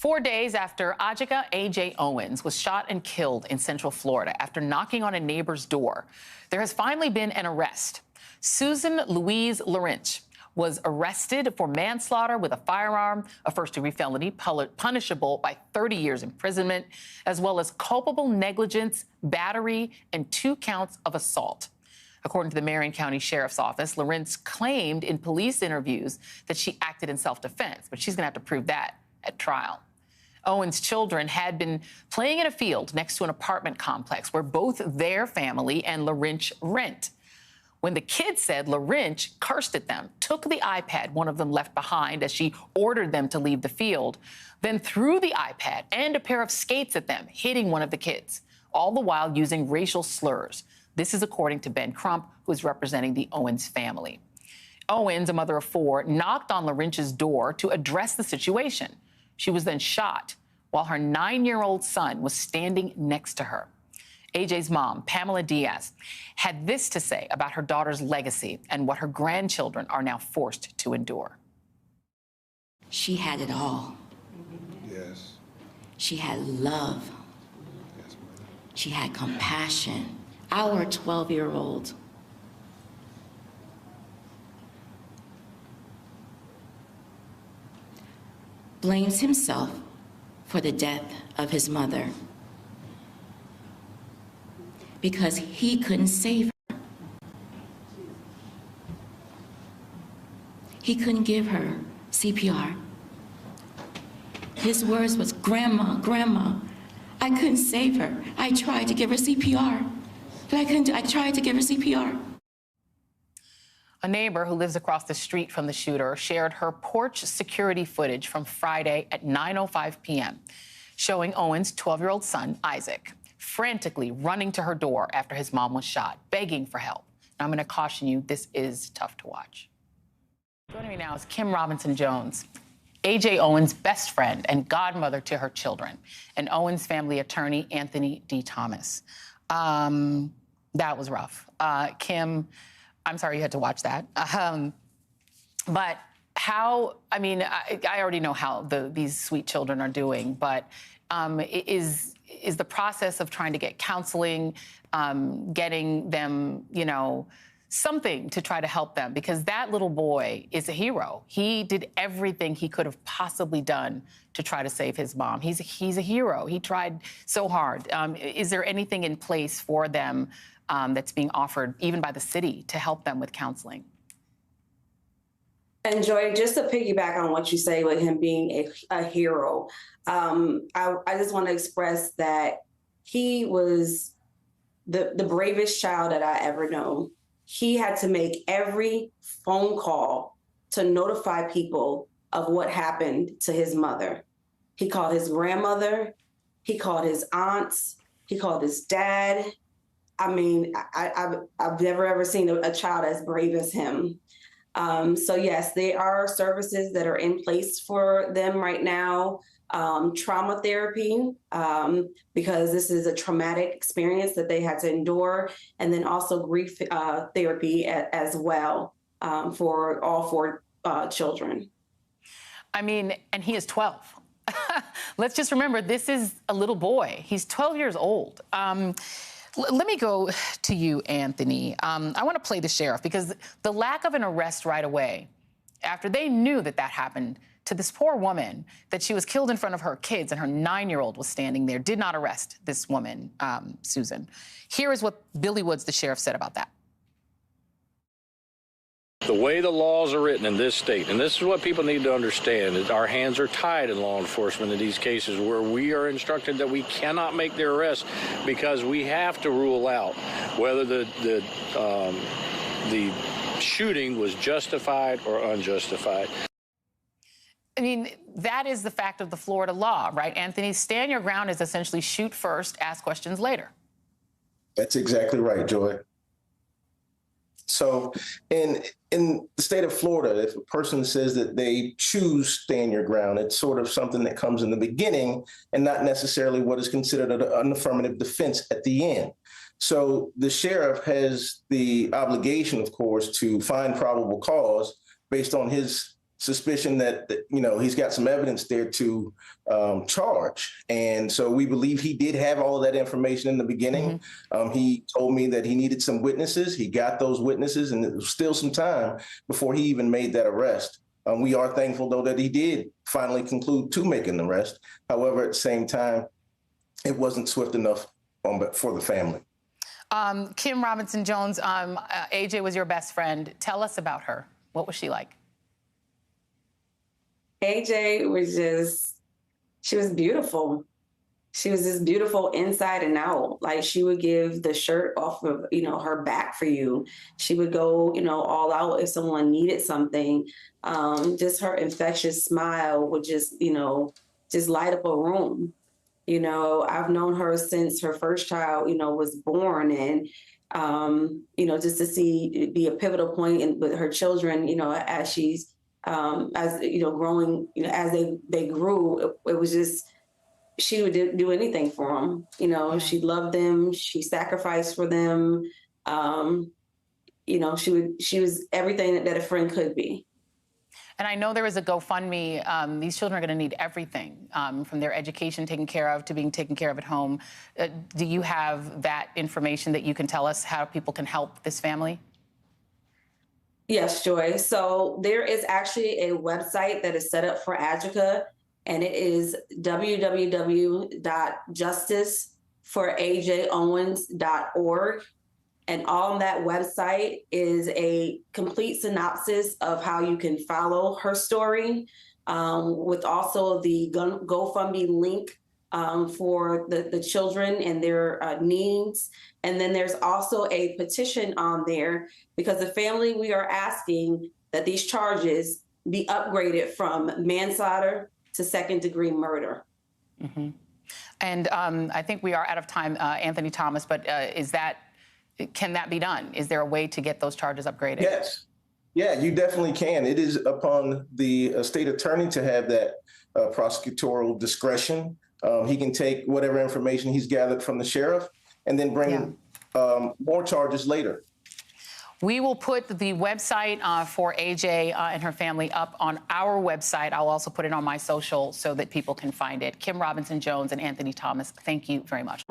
4 days after Ajika A.J. Owens was shot and killed in Central Florida after knocking on a neighbor's door, there has finally been an arrest. Susan Louise Larinch was arrested for manslaughter with a firearm, a first-degree felony punishable by 30 years imprisonment, as well as culpable negligence, battery, and 2 counts of assault. According to the Marion County Sheriff's Office, Larinch claimed in police interviews that she acted in self-defense, but she's going to have to prove that at trial. Owens' children had been playing in a field next to an apartment complex where both their family and Larinch rent. When the kids said Larinch cursed at them, took the iPad one of them left behind as she ordered them to leave the field, then threw the iPad and a pair of skates at them, hitting one of the kids, all the while using racial slurs. This is according to Ben Crump, who is representing the Owens family. Owens, a mother of 4, knocked on Larinch's door to address the situation. She was then shot while her 9-year-old son was standing next to her. AJ's mom, Pamela Diaz, had this to say about her daughter's legacy and what her grandchildren are now forced to endure. She had it all. Yes. She had love. Yes, ma'am. She had compassion. Our 12-year-old blames himself for the death of his mother because he couldn't save her. He couldn't give her CPR. His words was, "Grandma, Grandma, I couldn't save her. I tried to give her CPR, but I couldn't. I tried to give her CPR." A neighbor who lives across the street from the shooter shared her porch security footage from Friday at 9:05 p.m., showing Owens' 12-year-old son, Isaac, frantically running to her door after his mom was shot, begging for help. Now, I'm going to caution you, this is tough to watch. Joining me now is Kim Robinson Jones, A.J. Owens' best friend and godmother to her children, and Owens' family attorney, Anthony D. Thomas. That was rough. Kim, I'm sorry you had to watch that. But how, I mean, I already know how these sweet children are doing, but is the process of trying to get counseling, getting them, you know, something to try to help them, because that little boy is a hero. He did everything he could have possibly done to try to save his mom. He's a hero. He tried so hard. Is there anything in place for them that's being offered, even by the city, to help them with counseling? And Joy, just to piggyback on what you say with him being a hero, I just want to express that he was the bravest child that I ever known. He had to make every phone call to notify people of what happened to his mother. He called his grandmother, he called his aunts, he called his dad. I mean, I've never ever seen a child as brave as him. So yes, there are services that are in place for them right now. Trauma therapy, because this is a traumatic experience that they had to endure, and then also grief therapy as well for all 4 children. I mean, and he is 12. Let's just remember, this is a little boy. He's 12 years old. Let me go to you, Anthony. I want to play the sheriff, because the lack of an arrest right away, after they knew that happened to this poor woman, that she was killed in front of her kids and her 9-year-old was standing there, did not arrest this woman, Susan. Here is what Billy Woods, the sheriff, said about that. The way the laws are written in this state, and this is what people need to understand, is our hands are tied in law enforcement in these cases where we are instructed that we cannot make the arrest because we have to rule out whether the shooting was justified or unjustified. I mean, that is the fact of the Florida law, right, Anthony? Stand your ground is essentially shoot first, ask questions later. That's exactly right, Joy. So in the state of Florida, if a person says that they choose stand your ground, it's sort of something that comes in the beginning and not necessarily what is considered an affirmative defense at the end. So the sheriff has the obligation, of course, to find probable cause based on his suspicion that he's got some evidence there to charge. And so we believe he did have all of that information in the beginning. He told me that he needed some witnesses. He got those witnesses, and it was still some time before he even made that arrest. We are thankful, though, that he did finally conclude to make an arrest. However, at the same time, it wasn't swift enough for the family. Kim Robinson Jones, AJ was your best friend. Tell us about her. What was she like? AJ she was beautiful. She was just beautiful inside and out. Like, she would give the shirt off of, her back for you. She would go, all out if someone needed something. Just her infectious smile would just light up a room. I've known her since her first child, was born, and, just to be a pivotal point with her children, as she's, growing, as they grew, it was just, she would do anything for them. She loved them. She sacrificed for them. She was everything that a friend could be. And I know there is a GoFundMe. These children are going to need everything, from their education taken care of to being taken care of at home. Do you have that information that you can tell us how people can help this family? Yes, Joy. So there is actually a website that is set up for Adjoca, and it is www.justiceforajowens.org. And on that website is a complete synopsis of how you can follow her story, with also the GoFundMe link for the children and their needs. And then there's also a petition on there, because the family, we are asking that these charges be upgraded from manslaughter to second-degree murder. And I think we are out of time, Anthony Thomas, but can that be done? Is there a way to get those charges upgraded? Yes. Yeah, you definitely can. It is upon the state attorney to have that prosecutorial discretion. He can take whatever information he's gathered from the sheriff and then bring more charges later. We will put the website for AJ and her family up on our website. I'll also put it on my social so that people can find it. Kim Robinson Jones and Anthony Thomas, thank you very much.